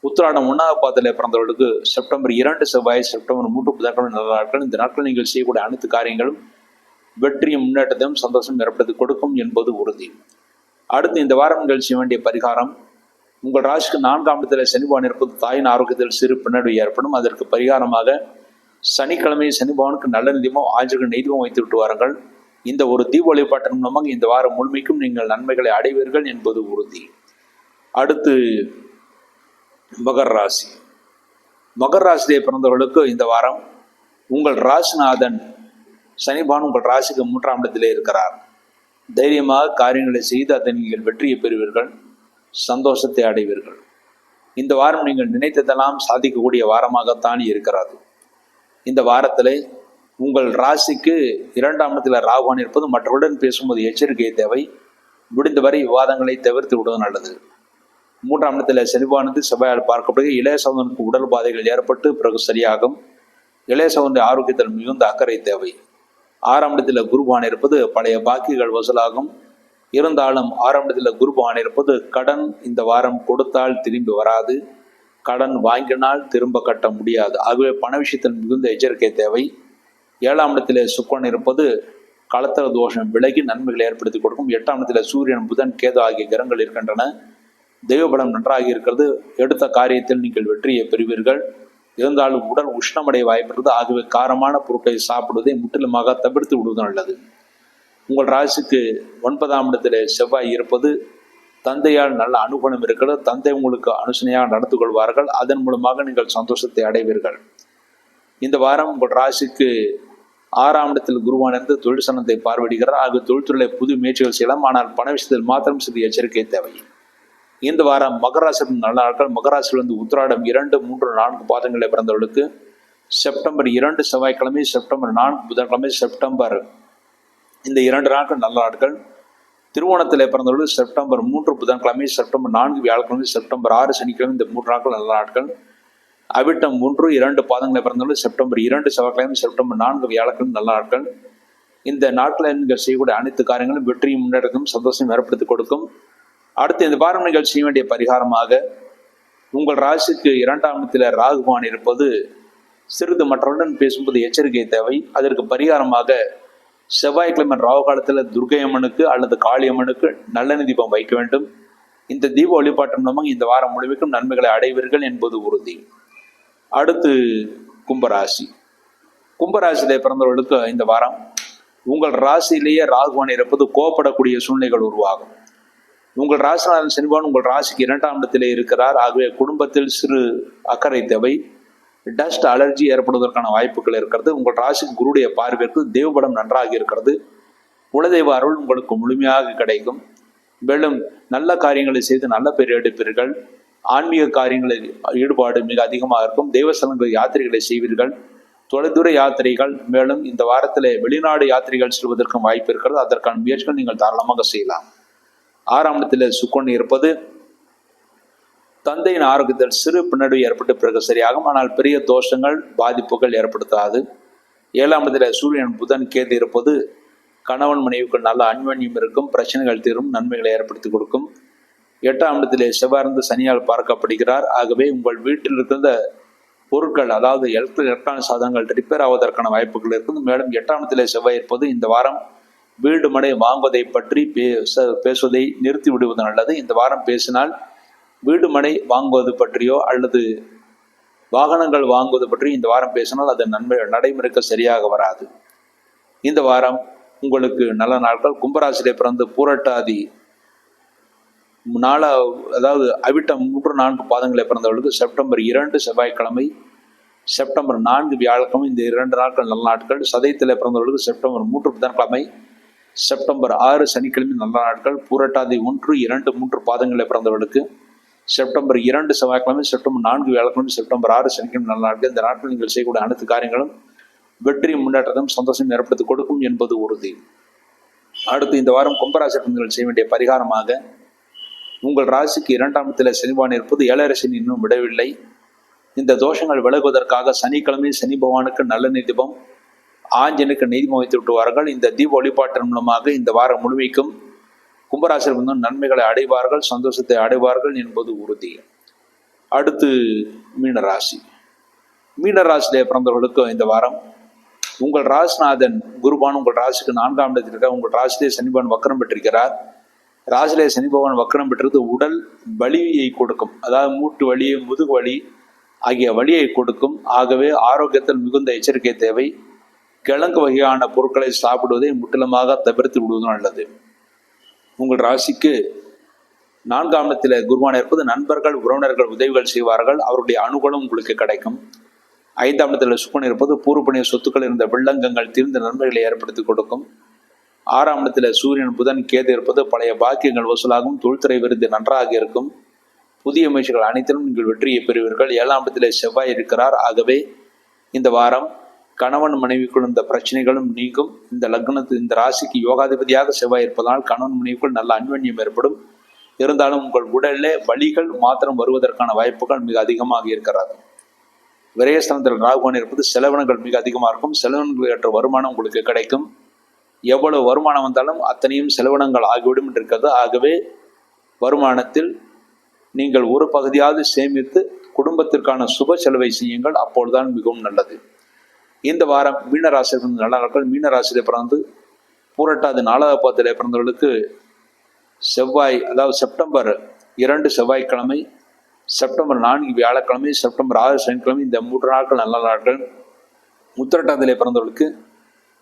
உத்திராடம் 1ஆம் பாதத்தில் பிறந்தவர்களுக்கு செப்டம்பர் 2 செவ்வாய், செப்டம்பர் 3 புதன்கிழமை நல்ல நாட்கள். இந்த நாட்கள் நீங்கள் செய்யக்கூடிய அனைத்து காரியங்களும் வெற்றியும் முன்னேற்றத்தையும் சந்தோஷம் ஏற்படுத்தி கொடுக்கும் என்பது உறுதி. அடுத்து இந்த வாரம் நீங்கள் செய்ய வேண்டிய பரிகாரம், உங்கள் ராசிக்கு 4ஆம் இடத்தில் சனிபகவான் இருப்பது தாயின் ஆரோக்கியத்தில் சிறு பின்னடைவு ஏற்படும். அதற்கு பரிகாரமாக சனிக்கிழமை சனிபகவானுக்கு நல்ல தீபம் ஆஞ்சர்கள் நெய்தீபம் வைத்து விட்டு வாருங்கள். இந்த ஒரு தீப வழிபாட்டின் மூலமாக இந்த வாரம் முழுமைக்கும் நீங்கள் நன்மைகளை அடைவீர்கள் என்பது உறுதி. அடுத்து மகர ராசி. மகர ராசியிலே பிறந்தவர்களுக்கு இந்த வாரம் உங்கள் ராசிநாதன் சனிபான் உங்கள் ராசிக்கு 3ஆம் இடத்திலே இருக்கிறார். தைரியமாக காரியங்களை செய்து அதன் நீங்கள் வெற்றியை பெறுவீர்கள், சந்தோஷத்தை அடைவீர்கள். இந்த வாரம் நீங்கள் நினைத்ததெல்லாம் சாதிக்கக்கூடிய வாரமாகத்தான் இருக்கிறது. இந்த வாரத்திலே உங்கள் ராசிக்கு 2ஆம் இடத்துல ராகுவான் இருப்பது மற்றவருடன் பேசும்போது எச்சரிக்கை தேவை. முடிந்தவரை விவாதங்களை தவிர்த்து விடுவது நல்லது. 3ஆம் இடத்துல செல்வானது செவ்வாயால் பார்க்கப்படுக இளைய சகோதரனுக்கு உடல் பாதைகள் ஏற்பட்டு பிறகு சரியாகும். இளைய சகோதரனுடைய ஆரோக்கியத்தில் மிகுந்த அக்கறை தேவை. 6ஆம் இடத்துல குருபான் இருப்பது பழைய பாக்கிகள் வசூலாகும். இருந்தாலும் 6ஆம் இடத்துல குருபான் இருப்பது கடன் இந்த வாரம் கொடுத்தால் திரும்பி வராது, கடன் வாங்கினால் திரும்ப கட்ட முடியாது. ஆகவே பண விஷயத்தில் மிகுந்த எச்சரிக்கை தேவை. 7ஆம் இடத்துல சுக்கிரன் இருப்பது களத்திர தோஷம் விலகி நன்மைகளை ஏற்படுத்தி கொடுக்கும். 8ஆம் இடத்துல சூரியன், புதன், கேது ஆகிய கிரகங்கள் இருக்கின்றன. தெய்வபலம் நன்றாக இருக்கிறது. எடுத்த காரியத்தில் நீங்கள் வெற்றியை பெறுவீர்கள். இருந்தாலும் உடல் உஷ்ணமடைய வாய்ப்பிருக்கிறது. ஆகவே காரமான பொருட்களை சாப்பிடுவதை முற்றிலுமாக தவிர்த்து விடுவது நல்லது. உங்கள் ராசிக்கு 9ஆம் இடத்திலே செவ்வாய் இருப்பது தந்தையால் நல்ல அனுகூலம் இருக்கிறது. தந்தை உங்களுக்கு அனுசனையாக நடந்து கொள்வார்கள். அதன் மூலமாக நீங்கள் சந்தோஷத்தை அடைவீர்கள். இந்த வாரம் உங்கள் ராசிக்கு 6ஆம் இடத்தில் குருவான் இருந்து தொழில் சனத்தை பார்வையிடுகிறார். ஆகிய தொழில்துறையை புது முயற்சிகள் செய்யலாம். ஆனால் பண விஷயத்தில் மாத்திரம் சிறிய எச்சரிக்கை தேவை. இந்த வாரம் மகராசியின் நல்ல நாட்கள். மகராசியிலிருந்து உத்திராடம் 2, 3, 4 பாதங்களை பிறந்தவர்களுக்கு செப்டம்பர் 2 செவ்வாய்க்கிழமை, செப்டம்பர் 4 புதன்கிழமை, செப்டம்பர் இந்த 2 நாட்கள் நல்ல நாட்கள். திருவோணத்தில் பிறந்தவர்கள் செப்டம்பர் 3 புதன்கிழமை, செப்டம்பர் 4 வியாழக்கிழமை, செப்டம்பர் 6 சனிக்கிழமை, இந்த 3 நாட்கள் நல்ல நாட்கள். அவிட்டம் 1, 2 பாதங்களை பிறந்தவர்கள் செப்டம்பர் 2 செவ்வாய்க்கிழமை, செப்டம்பர் 4 வியாழக்கிழமை நல்ல நாட்கள். இந்த நாட்களில் நீங்கள் செய்யக்கூடிய அனைத்து காரியங்களும் வெற்றியும் முன்னேற்றம் சந்தோஷம் ஏற்படுத்தி கொடுக்கும். அடுத்து இந்த வாரம் நீங்கள் செய்ய வேண்டிய பரிகாரமாக உங்கள் ராசிக்கு 2ஆம் இடத்தில் ராகுவான் இருப்பது சிறிது மற்றவருடன் பேசும்போது எச்சரிக்கை தேவை. அதற்கு பரிகாரமாக செவ்வாய்க்கிழமை ராகு காலத்தில் துர்க்கையம்மனுக்கு அல்லது காளியம்மனுக்கு நல்லெண்ணெய் தீபம் வைக்க வேண்டும். இந்த தீப வழிபாட்டு மூலமாக இந்த வாரம் முழுமைக்கும் நன்மைகளை அடைவீர்கள் என்பது உறுதி. அடுத்து கும்பராசி. கும்பராசியிலே பிறந்தவர்களுக்கு இந்த வாரம் உங்கள் ராசியிலேயே ராகுவான் இருப்பது கோபப்படக்கூடிய சூழ்நிலைகள் உருவாகும். உங்கள் ராசிநாதன் செல்வான் உங்கள் ராசிக்கு 2ஆம் இடத்திலே இருக்கிறார். ஆகவே குடும்பத்தில் சிறு அக்கறை தேவை. டஸ்ட் அலர்ஜி ஏற்படுவதற்கான வாய்ப்புகள் இருக்கிறது. உங்கள் ராசிக்கு குருடைய பார்வைக்கு தேவபலம் நன்றாக இருக்கிறது. குலதெய்வ அருள் உங்களுக்கு முழுமையாக கிடைக்கும். மேலும் நல்ல காரியங்களை செய்து நல்ல பேர் எடுப்பீர்கள். ஆன்மீக காரியங்களில் ஈடுபாடு மிக அதிகமாக இருக்கும். தெய்வஸ்தலங்கள் யாத்திரைகளை செய்வீர்கள். தொலைதூர யாத்திரைகள், மேலும் இந்த வாரத்தில் வெளிநாடு யாத்திரைகள் செல்வதற்கும் வாய்ப்பு இருக்கிறது. அதற்கான முயற்சிகள் நீங்கள் தாராளமாக செய்யலாம். 6ஆம் இடத்தில் சுக்கிரன் இருப்பது தந்தையின் ஆரோக்கியத்தில் சிறு பின்னடைவு ஏற்பட்டு பிறகு சரியாகும். ஆனால் பெரிய தோஷங்கள் பாதிப்புகள் ஏற்படுத்தாது. 7ஆம் இடத்தில் சூரியன், புதன், கேது இருப்பது கணவன் மனைவிக்கு நல்ல அன்யோன்யம் இருக்கும். பிரச்சனைகள் தீரும், நன்மைகளை ஏற்படுத்தி கொடுக்கும். 8ஆம் இடத்திலே செவ்வாய் சனியால் பார்க்கப்படுகிறார். ஆகவே உங்கள் வீட்டில் இருக்கின்ற பொருட்கள், அதாவது எலக்ட்ரானிக் சாதனங்கள் ரிப்பேர் ஆவதற்கான வாய்ப்புகள் இருக்குது. மேலும் 8ஆம் இடத்திலே செவ்வாய் இருப்பது இந்த வாரம் வீடு மனை வாங்குவதை பற்றி பேசுவதை நிறுத்தி விடுவது நல்லது. இந்த வாரம் பேசினால் வீடு மனை வாங்குவது பற்றியோ அல்லது வாகனங்கள் வாங்குவது பற்றி இந்த வாரம் பேசினால் அது நடைமுறைக்கு சரியாக வராது. இந்த வாரம் உங்களுக்கு நல்ல நாட்கள். கும்பராசியிலே பிறந்து பூரட்டாதி அதாவது அவிட்டம் 3, 4 பாதங்களை பிறந்தவர்களுக்கு செப்டம்பர் 2 செவ்வாய்க்கிழமை, செப்டம்பர் 4 வியாழக்கிழமை, இந்த 2 நாட்கள் நல்ல நாட்கள். சதயத்தில் பிறந்தவர்களுக்கு செப்டம்பர் 3 புதன்கிழமை, செப்டம்பர் 6 சனிக்கிழமை நல்ல நாட்கள். பூரட்டாதி 1, 2, 3 பாதங்களை பிறந்தவர்களுக்கு செப்டம்பர் 2 செவ்வாய்க்கிழமை, செப்டம்பர் 4 வியாழக்கிழமை, செப்டம்பர் 6 சனிக்கிழமை நல்ல நாட்கள். இந்த நாட்கள் நீங்கள் செய்யக்கூடிய அனைத்து காரியங்களும் வெற்றி முன்னேற்றத்தையும் சந்தோஷம் ஏற்படுத்தி கொடுக்கும் என்பது உறுதி. அடுத்து இந்த வாரம் கும்பராசி நீங்கள் செய்ய வேண்டிய பரிகாரமாக உங்கள் ராசிக்கு 2ஆம் இடத்தில் சனிபான் இருப்பது 7.5 சனி இன்னும் விடவில்லை. இந்த தோஷங்கள் விலகுவதற்காக சனிக்கிழமை சனி பகவானுக்கு நல்லெண்ணெய் தீபம், ஆஞ்சனுக்கு நீதிமம் வைத்து விட்டுவார்கள். இந்த தீப வழிபாட்டின் மூலமாக இந்த வாரம் முழுமைக்கும் கும்பராசியில் வந்து நன்மைகளை அடைவார்கள், சந்தோஷத்தை அடைவார்கள் என்பது உறுதி. அடுத்து மீனராசி. மீனராசியிலே பிறந்தவர்களுக்கு இந்த வாரம் உங்கள் ராசிநாதன் குருபான் உங்கள் ராசிக்கு 4ஆம் இடத்தில் இருக்க. உங்கள் ராசியிலே சனிபான் வக்கரம் பெற்றிருக்கிறார். ராசியிலே சனி பகவான் வக்கரம் பெற்றது உடல் வலியை கொடுக்கும். அதாவது மூட்டு வலி, முதுகு வலி ஆகிய வலியை கொடுக்கும். ஆகவே ஆரோக்கியத்தில் மிகுந்த எச்சரிக்கை தேவை. கிழங்கு வகையான பொருட்களை சாப்பிடுவதை முற்றிலுமாக தவிர்த்து விடுவதும் நல்லது. உங்கள் ராசிக்கு 4ஆம் இடத்துல குருவான் இருப்பது நண்பர்கள் உறவினர்கள் உதவிகள் செய்வார்கள், அவருடைய அனுகூலம் உங்களுக்கு கிடைக்கும். 5ஆம் இடத்துல சுக்கிரன் இருப்பது பூர்வபுண்ணிய சொத்துக்கள் இருந்த வில்லங்கங்கள் தீர்ந்த நன்மைகளை ஏற்படுத்தி கொடுக்கும். 6ஆம் இடத்துல சூரியன் புதன் கேது இருப்பது பழைய பாக்கியங்கள் வசூலாகும், தொழில்துறை விருது நன்றாக இருக்கும், புதிய முயற்சிகள் அனைத்திலும் நீங்கள் வெற்றியை பெறுவீர்கள். 7ஆம் இடத்துல செவ்வாய் இருக்கிறார். ஆகவே இந்த வாரம் கணவன் மனைவிக்குள் இந்த பிரச்சனைகளும் நீங்கும். இந்த லக்னத்து இந்த ராசிக்கு யோகாதிபதியாக செவ்வாய் இருப்பதனால் கணவன் மனைவிக்குள் நல்ல அன்வன்யம் ஏற்படும். இருந்தாலும் உங்கள் உடலிலே வலிகள் மாத்திரம் வருவதற்கான வாய்ப்புகள் மிக அதிகமாக இருக்கிறது. விரயஸ்தானத்தில் ராகுவான் இருப்பது செலவினங்கள் மிக அதிகமாக இருக்கும், செலவினங்கள் ஏற்ற வருமானம் உங்களுக்கு கிடைக்கும். எவ்வளவு வருமானம் வந்தாலும் அத்தனையும் செலவினங்கள் ஆகிவிடும் இருக்கிறது. ஆகவே வருமானத்தில் நீங்கள் ஒரு பகுதியாவது சேமித்து குடும்பத்திற்கான சுப செலவை செய்யுங்கள், அப்பொழுதுதான் மிகவும் நல்லது. இந்த வாரம் மீனராசியில் நல்ல நாட்கள். மீனராசியில் பிறந்து பூரட்டாதி 4வது பாதத்தில் பிறந்தவர்களுக்கு செவ்வாய், அதாவது செப்டம்பர் 2 செவ்வாய்க்கிழமை, செப்டம்பர் 4 வியாழக்கிழமை, செப்டம்பர் 6 சனிக்கிழமை, இந்த 3 நாட்கள் நல்ல நாட்கள். உத்திரட்டாதிலே பிறந்தவர்களுக்கு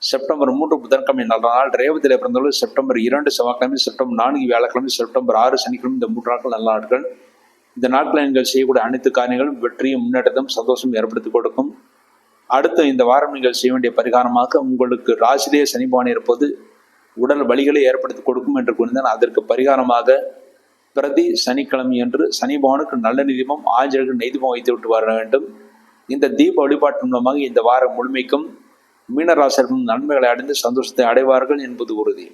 செப்டம்பர் 3 புதன்கிழமை நல்ல நாள். ரேவதியிலே பிறந்தவர்கள் செப்டம்பர் 2 செவ்வாய்க்கிழமை, செப்டம்பர் 4 வியாழக்கிழமை, செப்டம்பர் 6 சனிக்கிழமை, இந்த 3 நாட்கள் நல்ல நாட்கள். இந்த நாட்களில் நீங்கள் செய்யக்கூடிய அனைத்து காரியங்களும் வெற்றியும் முன்னேற்றத்தையும் சந்தோஷம் ஏற்படுத்தி கொடுக்கும். அடுத்து இந்த வாரம் நீங்கள் செய்ய வேண்டிய பரிகாரமாக உங்களுக்கு ராசியிலே சனி பகவான் இருப்பது உடல் வலிகளை ஏற்படுத்தி கொடுக்கும் என்று கூறினான். அதற்கு பரிகாரமாக பிரதி சனிக்கிழமை என்று சனி பகவானுக்கு நல்ல தீபம், ஆஞ்சலுக்கு நெய் தீபம் வைத்து விட்டு வர வேண்டும். இந்த தீப வழிபாட்டு மூலமாக இந்த வாரம் முழுமைக்கும் மீனராசிக்கும் நன்மைகளை அடைந்து சந்தோஷத்தை அடைவார்கள் என்பது உறுதி.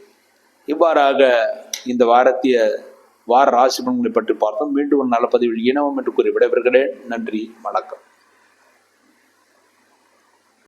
இவ்வாறாக இந்த வார ராசி பலன்களை பற்றி பார்த்தோம். மீண்டும் ஒரு நல்ல பதிவில் இனவும் என்று கூறி விடைபெறுகிறேன். நன்றி, வணக்கம்.